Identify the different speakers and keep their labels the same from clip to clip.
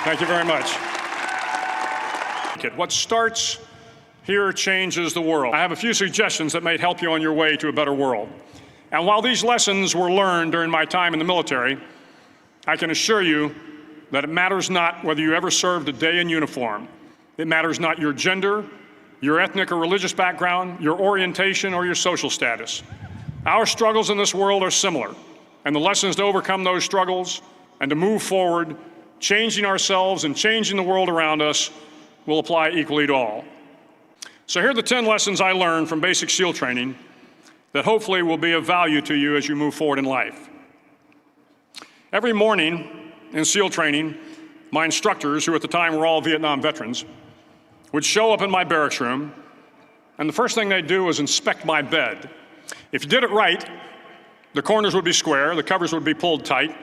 Speaker 1: Thank you very much. What starts here changes the world. I have a few suggestions that may help you on your way to a better world. And while these lessons were learned during my time in the military, I can assure you that it matters not whether you ever served a day in uniform. It matters not your gender, your ethnic or religious background, your orientation, or your social status. Our struggles in this world are similar, and the lessons to overcome those struggles and to move forward, changing ourselves and changing the world around us, will apply equally to all. So here are the 10 lessons I learned from basic SEAL training that hopefully will be of value to you as you move forward in life. Every morning in SEAL training, my instructors, who at the time were all Vietnam veterans, would show up in my barracks room, and the first thing they'd do was inspect my bed. If you did it right, the corners would be square, the covers would be pulled tight,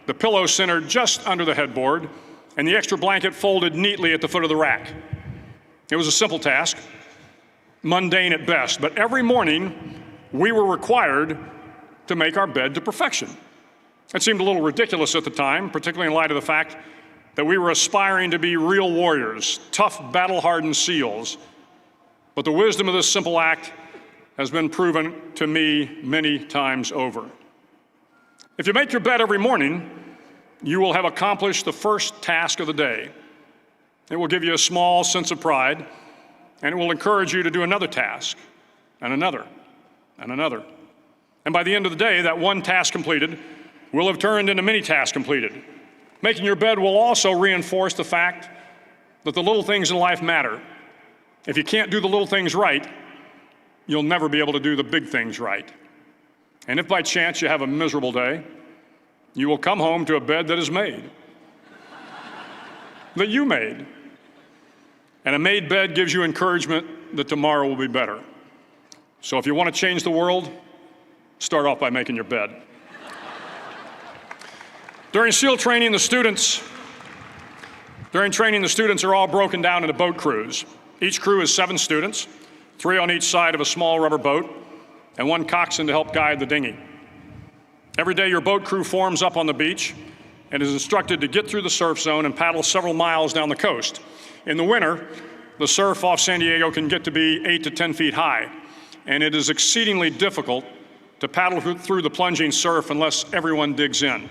Speaker 1: the pillow centered just under the headboard, and the extra blanket folded neatly at the foot of the rack. It was a simple task, mundane at best, but every morning we were required to make our bed to perfection. It seemed a little ridiculous at the time, particularly in light of the fact that we were aspiring to be real warriors, tough, battle-hardened SEALs. But the wisdom of this simple act has been proven to me many times over. If you make your bed every morning, you will have accomplished the first task of the day. It will give you a small sense of pride, and it will encourage you to do another task, and another, and another. And by the end of the day, that one task completed will have turned into many tasks completed. Making your bed will also reinforce the fact that the little things in life matter. If you can't do the little things right, you'll never be able to do the big things right. And if by chance you have a miserable day, you will come home to a bed that is made, that you made. And a made bed gives you encouragement that tomorrow will be better. So if you want to change the world, start off by making your bed. During SEAL training, the students are all broken down into boat crews. Each crew is 7 students, 3 on each side of a small rubber boat, and 1 coxswain to help guide the dinghy. Every day your boat crew forms up on the beach and is instructed to get through the surf zone and paddle several miles down the coast. In the winter, the surf off San Diego can get to be 8 to 10 feet high, and it is exceedingly difficult to paddle through the plunging surf unless everyone digs in.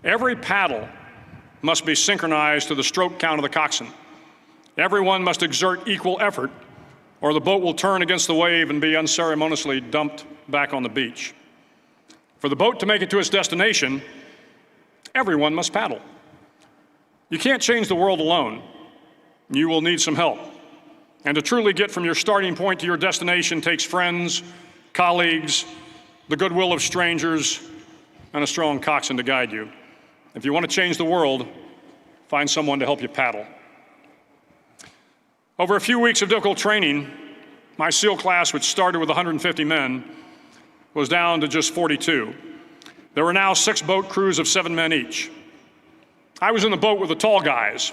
Speaker 1: Every paddle must be synchronized to the stroke count of the coxswain. Everyone must exert equal effort, or the boat will turn against the wave and be unceremoniously dumped back on the beach. For the boat to make it to its destination, everyone must paddle. You can't change the world alone. You will need some help. And to truly get from your starting point to your destination takes friends, colleagues, the goodwill of strangers, and a strong coxswain to guide you. If you want to change the world, find someone to help you paddle. Over a few weeks of difficult training, my SEAL class, which started with 150 men, was down to just 42. There were now 6 boat crews of 7 men each. I was in the boat with the tall guys,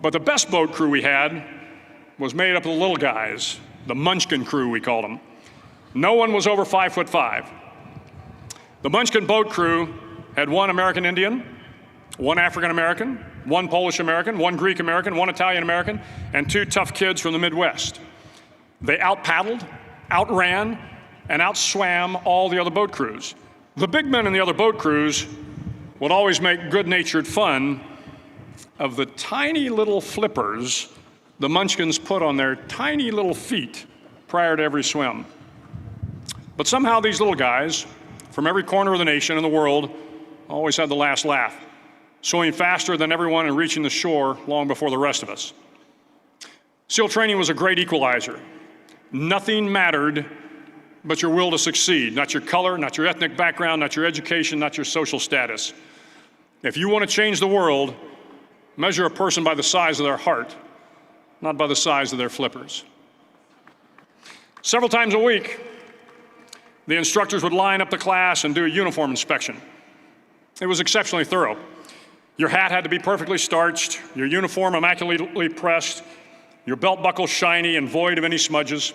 Speaker 1: but the best boat crew we had was made up of the little guys, the Munchkin crew, we called them. No one was over 5'5". The Munchkin boat crew had 1 American Indian, 1 African American, 1 Polish American, 1 Greek American, 1 Italian American, and 2 tough kids from the Midwest. They out-paddled, outran, and outswam all the other boat crews. The big men in the other boat crews would always make good-natured fun of the tiny little flippers the Munchkins put on their tiny little feet prior to every swim. But somehow these little guys from every corner of the nation and the world always had the last laugh, swimming faster than everyone and reaching the shore long before the rest of us. SEAL training was a great equalizer. Nothing mattered but your will to succeed, not your color, not your ethnic background, not your education, not your social status. If you want to change the world, measure a person by the size of their heart, not by the size of their flippers. Several times a week, the instructors would line up the class and do a uniform inspection. It was exceptionally thorough. Your hat had to be perfectly starched, your uniform immaculately pressed, your belt buckle shiny and void of any smudges.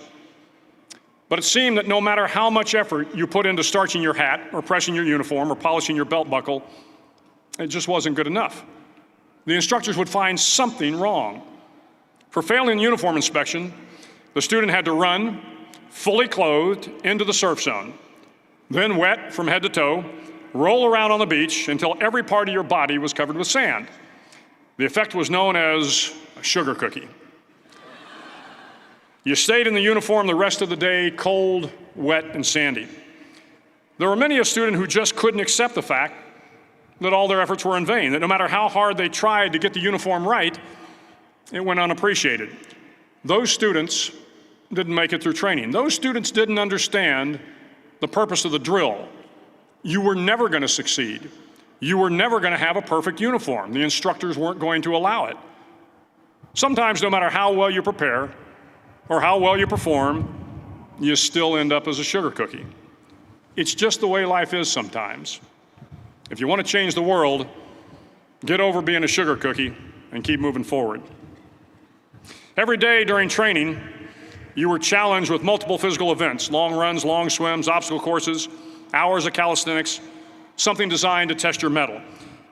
Speaker 1: But it seemed that no matter how much effort you put into starching your hat or pressing your uniform or polishing your belt buckle, it just wasn't good enough. the instructors would find something wrong. For failing the uniform inspection, the student had to run, fully clothed, into the surf zone, then wet from head to toe, roll around on the beach until every part of your body was covered with sand. The effect was known as a sugar cookie. You stayed in the uniform the rest of the day, cold, wet, and sandy. There were many a student who just couldn't accept the fact that all their efforts were in vain, that no matter how hard they tried to get the uniform right, it went unappreciated. Those students didn't make it through training. Those students didn't understand the purpose of the drill. You were never going to succeed. You were never going to have a perfect uniform. The instructors weren't going to allow it. Sometimes, no matter how well you prepare or how well you perform, you still end up as a sugar cookie. It's just the way life is sometimes. If you want to change the world, get over being a sugar cookie and keep moving forward. Every day during training, you were challenged with multiple physical events: long runs, long swims, obstacle courses, hours of calisthenics, something designed to test your mettle.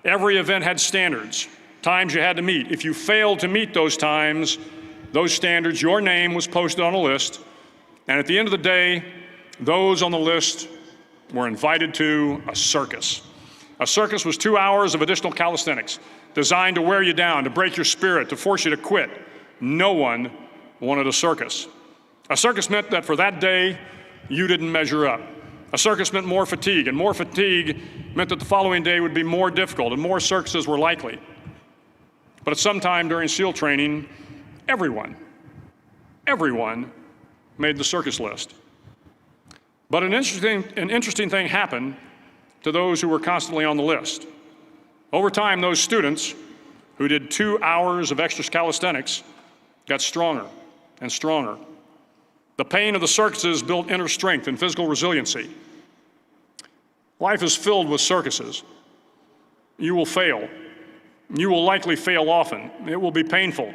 Speaker 1: Every event had standards, times you had to meet. If you failed to meet those times, those standards, your name was posted on a list, and at the end of the day, those on the list were invited to a circus. A circus was 2 hours of additional calisthenics, designed to wear you down, to break your spirit, to force you to quit. No one wanted a circus. A circus meant that for that day, you didn't measure up. A circus meant more fatigue, and more fatigue meant that the following day would be more difficult, and more circuses were likely. But at some time during SEAL training, everyone made the circus list. But an interesting thing happened to those who were constantly on the list. Over time, those students who did 2 hours of extra calisthenics got stronger and stronger. The pain of the circuses built inner strength and physical resiliency. Life is filled with circuses. You will fail. You will likely fail often. It will be painful.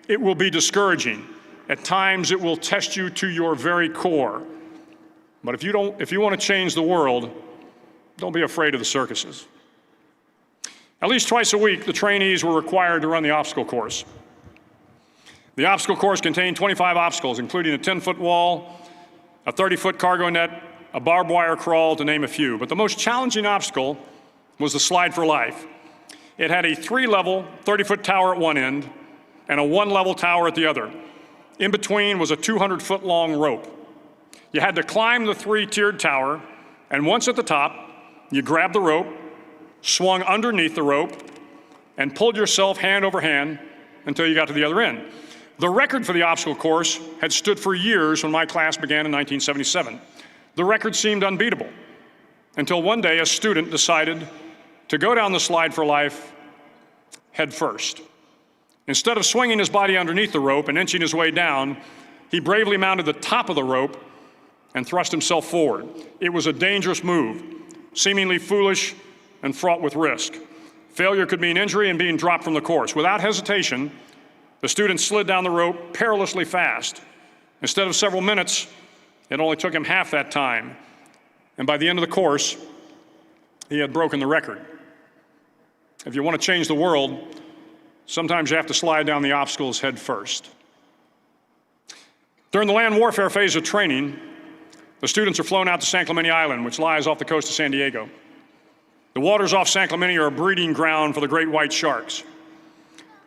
Speaker 1: It will be discouraging. At times, it will test you to your very core. But if you want to change the world, don't be afraid of the circuses. At least twice a week, the trainees were required to run the obstacle course. The obstacle course contained 25 obstacles, including a 10-foot wall, a 30-foot cargo net, a barbed wire crawl, to name a few. But the most challenging obstacle was the slide for life. It had a 3-level, 30-foot tower at one end and a 1-level tower at the other. In between was a 200-foot-long rope. You had to climb the 3-tiered tower, and once at the top, you grabbed the rope, swung underneath the rope, and pulled yourself hand over hand until you got to the other end. The record for the obstacle course had stood for years when my class began in 1977. The record seemed unbeatable until one day a student decided to go down the slide for life head first. Instead of swinging his body underneath the rope and inching his way down, he bravely mounted the top of the rope and thrust himself forward. It was a dangerous move, seemingly foolish and fraught with risk. Failure could mean injury and being dropped from the course. Without hesitation, the student slid down the rope perilously fast. Instead of several minutes, it only took him half that time. And by the end of the course, he had broken the record. If you want to change the world, sometimes you have to slide down the obstacles head first. During the land warfare phase of training, the students are flown out to San Clemente Island, which lies off the coast of San Diego. The waters off San Clemente are a breeding ground for the great white sharks.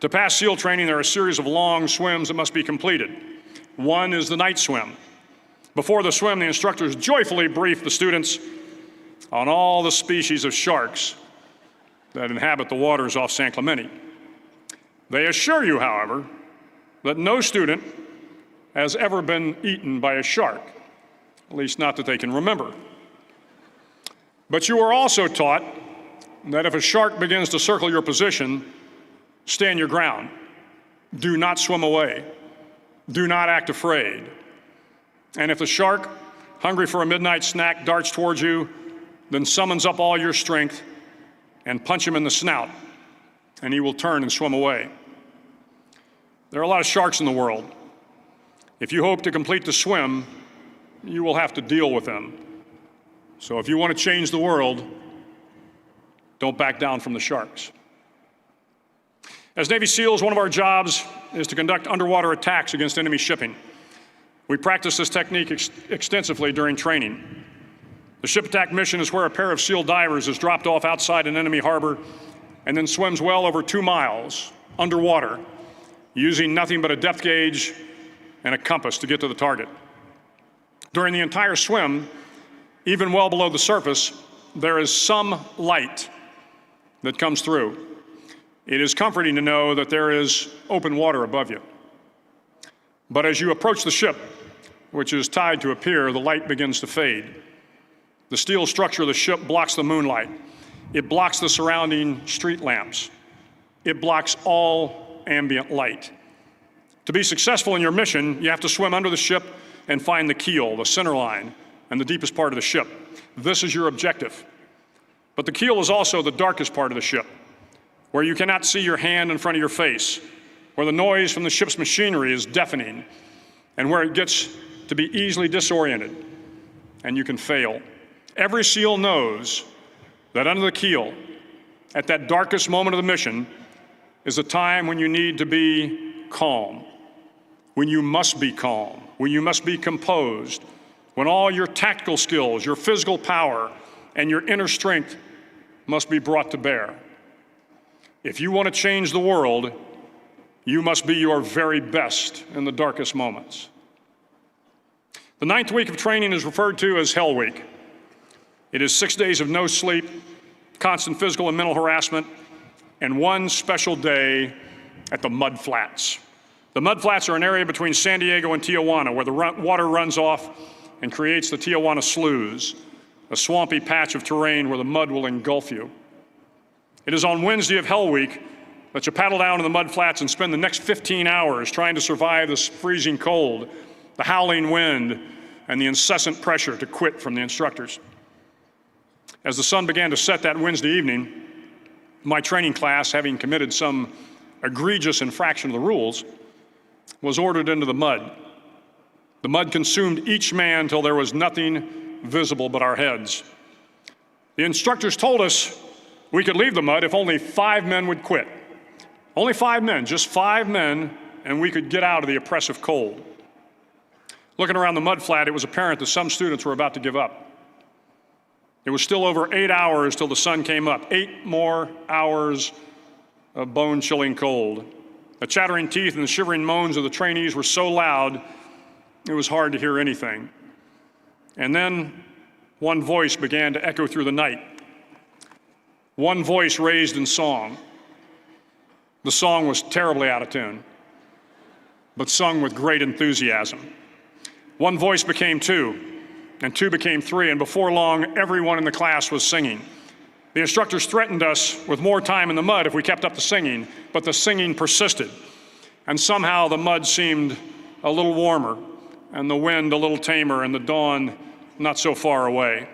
Speaker 1: To pass SEAL training, there are a series of long swims that must be completed. One is the night swim. Before the swim, the instructors joyfully brief the students on all the species of sharks that inhabit the waters off San Clemente. They assure you, however, that no student has ever been eaten by a shark, at least not that they can remember. But you are also taught that if a shark begins to circle your position, stand your ground. Do not swim away. Do not act afraid. And if the shark, hungry for a midnight snack, darts towards you, then summons up all your strength and punch him in the snout, and he will turn and swim away. There are a lot of sharks in the world. If you hope to complete the swim, you will have to deal with them. So if you want to change the world, don't back down from the sharks. As Navy SEALs, one of our jobs is to conduct underwater attacks against enemy shipping. We practice this technique extensively during training. The ship attack mission is where a pair of SEAL divers is dropped off outside an enemy harbor and then swims well over 2 miles underwater, using nothing but a depth gauge and a compass to get to the target. During the entire swim, even well below the surface, there is some light that comes through. It is comforting to know that there is open water above you. But as you approach the ship, which is tied to a pier, the light begins to fade. The steel structure of the ship blocks the moonlight. It blocks the surrounding street lamps. It blocks all ambient light. To be successful in your mission, you have to swim under the ship and find the keel, the center line, and the deepest part of the ship. This is your objective. But the keel is also the darkest part of the ship, where you cannot see your hand in front of your face, where the noise from the ship's machinery is deafening, and where it gets to be easily disoriented, and you can fail. Every SEAL knows that under the keel, at that darkest moment of the mission, is a time when you need to be calm, when you must be calm, when you must be composed, when all your tactical skills, your physical power, and your inner strength must be brought to bear. If you want to change the world, you must be your very best in the darkest moments. The 9th week of training is referred to as Hell Week. It is 6 days of no sleep, constant physical and mental harassment, and one special day at the Mud Flats. The Mud Flats are an area between San Diego and Tijuana where the water runs off and creates the Tijuana Sloughs, a swampy patch of terrain where the mud will engulf you. It is on Wednesday of Hell Week that you paddle down to the Mud Flats and spend the next 15 hours trying to survive this freezing cold, the howling wind, and the incessant pressure to quit from the instructors. As the sun began to set that Wednesday evening, my training class, having committed some egregious infraction of the rules, was ordered into the mud. The mud consumed each man till there was nothing visible but our heads. The instructors told us we could leave the mud if only 5 men would quit. Only 5 men, just 5 men, and we could get out of the oppressive cold. Looking around the mud flat, it was apparent that some students were about to give up. It was still over 8 hours till the sun came up. 8 more hours of bone-chilling cold. The chattering teeth and the shivering moans of the trainees were so loud, it was hard to hear anything. And then one voice began to echo through the night. One voice raised in song. The song was terribly out of tune, but sung with great enthusiasm. One voice became 2, and 2 became 3, and before long, everyone in the class was singing. The instructors threatened us with more time in the mud if we kept up the singing, but the singing persisted. And somehow the mud seemed a little warmer, and the wind a little tamer, and the dawn not so far away.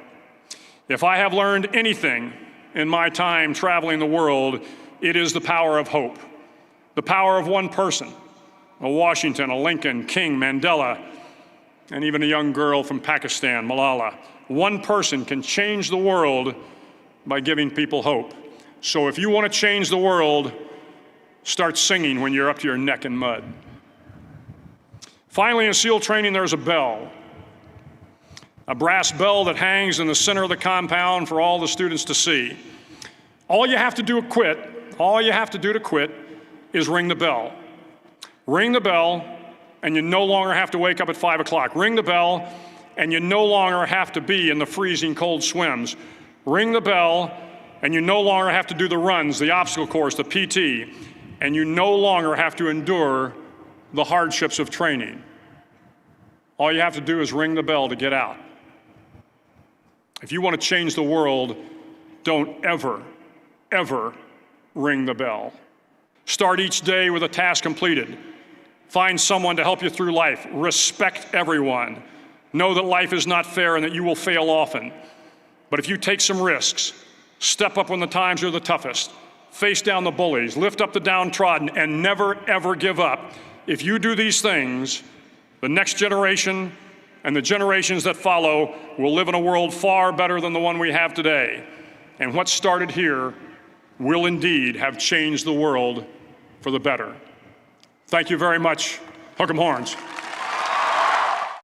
Speaker 1: If I have learned anything in my time traveling the world, it is the power of hope. The power of one person, a Washington, a Lincoln, King, Mandela, and even a young girl from Pakistan, Malala. One person can change the world by giving people hope. So if you want to change the world, start singing when you're up to your neck in mud. Finally, in SEAL training, there's a bell. A brass bell that hangs in the center of the compound for all the students to see. All you have to do to quit is ring the bell. Ring the bell, and you no longer have to wake up at 5 o'clock. Ring the bell, and you no longer have to be in the freezing cold swims. Ring the bell, and you no longer have to do the runs, the obstacle course, the PT, and you no longer have to endure the hardships of training. All you have to do is ring the bell to get out. If you want to change the world, don't ever, ever ring the bell. Start each day with a task completed. Find someone to help you through life. Respect everyone. Know that life is not fair and that you will fail often. But if you take some risks, step up when the times are the toughest, face down the bullies, lift up the downtrodden, and never, ever give up, if you do these things, the next generation and the generations that follow will live in a world far better than the one we have today. And what started here will indeed have changed the world for the better. Thank you very much. Hook 'em horns.